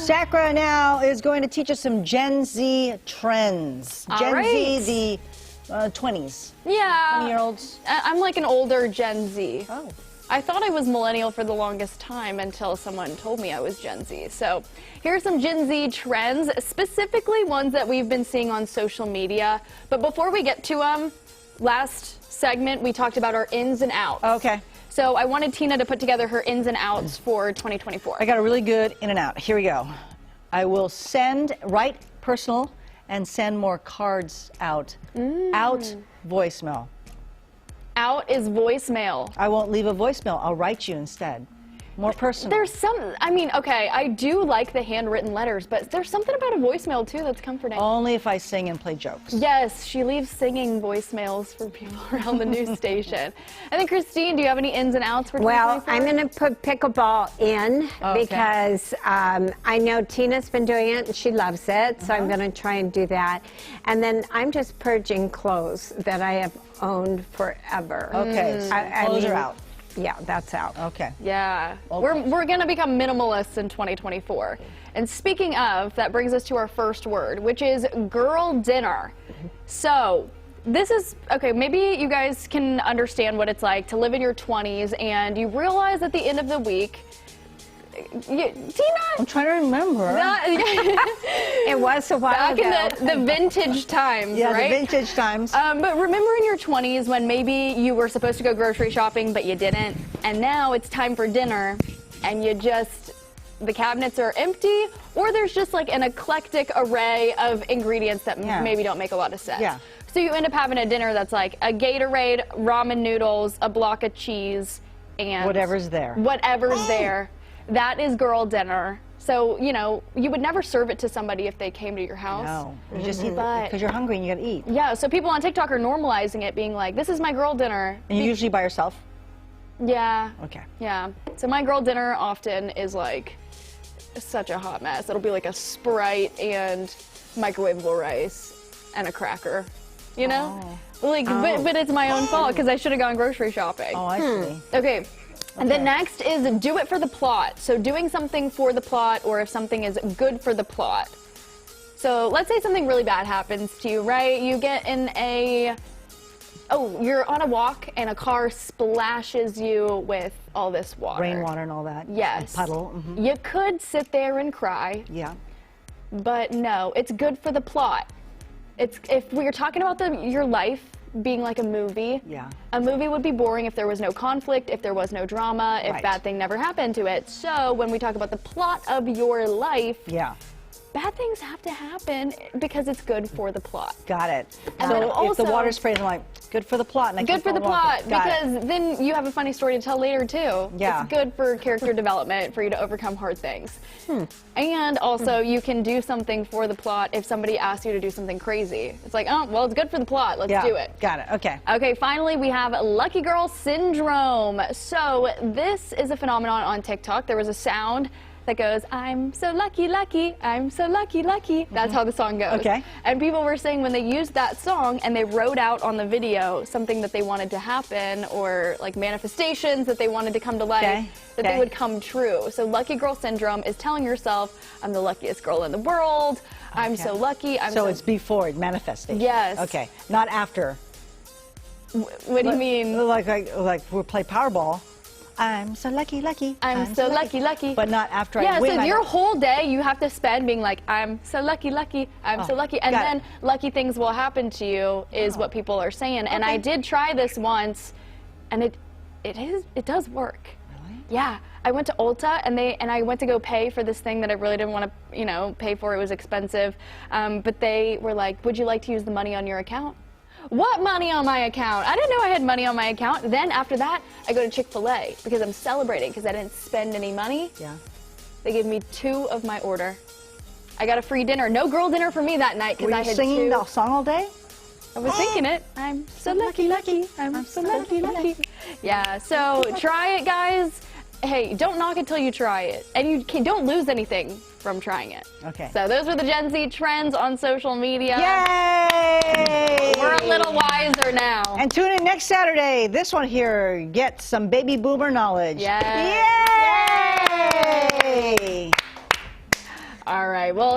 Sakura now is going to teach us some Gen Z trends. Gen Z, the 20s. Yeah. 20-year-olds. I'm like an older Gen Z. Oh. I thought I was millennial for the longest time until someone told me I was Gen Z. So here are some Gen Z trends, specifically ones that we've been seeing on social media. But before we get to them, last segment we talked about our ins and outs. Okay. So I wanted Tina to put together her ins and outs for 2024. I got a really good in and out. Here we go. I will write personal and send more cards out. Out voicemail. Out is voicemail. I won't leave a voicemail. I'll write you instead. More personal. There's some, I mean, okay, I do like the handwritten letters, but there's something about a voicemail too that's comforting. Only if I sing and play jokes. Yes, she leaves singing voicemails for people around the news station. And then Christine, do you have any ins and outs for 2024? Well, I'm going to put pickleball in because I know Tina's been doing it and she loves it, so I'm going to try and do that. And then I'm just purging clothes that I have owned forever. Okay, so clothes are out. Yeah, that's out. Okay. Yeah, Okay. we're going to become minimalists in 2024. And speaking of, that brings us to our first word, which is girl dinner. So this is, okay, maybe you guys can understand what it's like to live in your 20s and you realize at the end of the week, Tina? I'm trying to remember. It was a while Back ago. in the vintage times, Yeah, right? the vintage times. But remember in your 20s when maybe you were supposed to go grocery shopping, but you didn't, and now it's time for dinner, and the cabinets are empty, or there's just like an eclectic array of ingredients that maybe don't make a lot of sense. Yeah. So you end up having a dinner that's like a Gatorade, ramen noodles, a block of cheese, and Whatever's there. Whatever's there. That is girl dinner. So, you know, you would never serve it to somebody if they came to your house. No, you just eat because you're hungry and you gotta eat. Yeah, so people on TikTok are normalizing it, being like, this is my girl dinner. And you're usually by yourself? Yeah. Okay. Yeah. So my girl dinner often is like such a hot mess. It'll be like a Sprite and microwavable rice and a cracker, you know? Like, but it's my own fault because I should have gone grocery shopping. Oh, I see. Okay. And then next is do it for the plot. So doing something for the plot, or if something is good for the plot. So let's say something really bad happens to you, right? You get in you're on a walk and a car splashes you with all this water. Rainwater and all that. Yes. A puddle. You could sit there and cry. Yeah. But no, it's good for the plot. If we're talking about your life being like a movie, a movie would be boring if there was no conflict, if there was no drama, if bad thing never happened to it. So when we talk about the plot of your life, bad things have to happen because it's good for the plot. Got it. And so then also, if the water sprays, I'm like, good for the plot. And I good for the plot, because then you have a funny story to tell later too. Yeah. It's good for character development, for you to overcome hard things. And also you can do something for the plot if somebody asks you to do something crazy. It's like, oh, well, it's good for the plot. Let's do it. Got it. Okay. Okay, finally we have lucky girl syndrome. So this is a phenomenon on TikTok. There was a sound that goes, I'm so lucky, lucky, I'm so lucky, lucky. That's how the song goes. Okay. And people were saying when they used that song and they wrote out on the video something that they wanted to happen, or like manifestations that they wanted to come to life, that they would come true. So lucky girl syndrome is telling yourself, I'm the luckiest girl in the world, I'm so lucky. So it's before it manifested. Yes. Okay, not after. What do you mean? Like we play Powerball. I'm so lucky, lucky. I'm so lucky, lucky. But not after I win. Yeah, so your whole day you have to spend being like, I'm so lucky, lucky, I'm so lucky. And then lucky things will happen to you is what people are saying. And I did try this once, and it does work. Really? Yeah. I went to Ulta and I went to go pay for this thing that I really didn't want to, pay for. It was expensive. But they were like, would you like to use the money on your account? What money on my account? I didn't know I had money on my account. Then after that, I go to Chick-fil-A because I'm celebrating because I didn't spend any money. Yeah. They gave me 2 of my order. I got a free dinner. No girl dinner for me that night because I had 2. Were you singing the song all day? I was thinking it. I'm so lucky, lucky. I'm so lucky, lucky. Yeah, so try it, guys. Hey, don't knock it till you try it. And don't lose anything from trying it. Okay. So those were the Gen Z trends on social media. Yay! We're a little wiser now. And tune in next Saturday. This one here, get some baby boomer knowledge. Yes. Yay! All right. Well.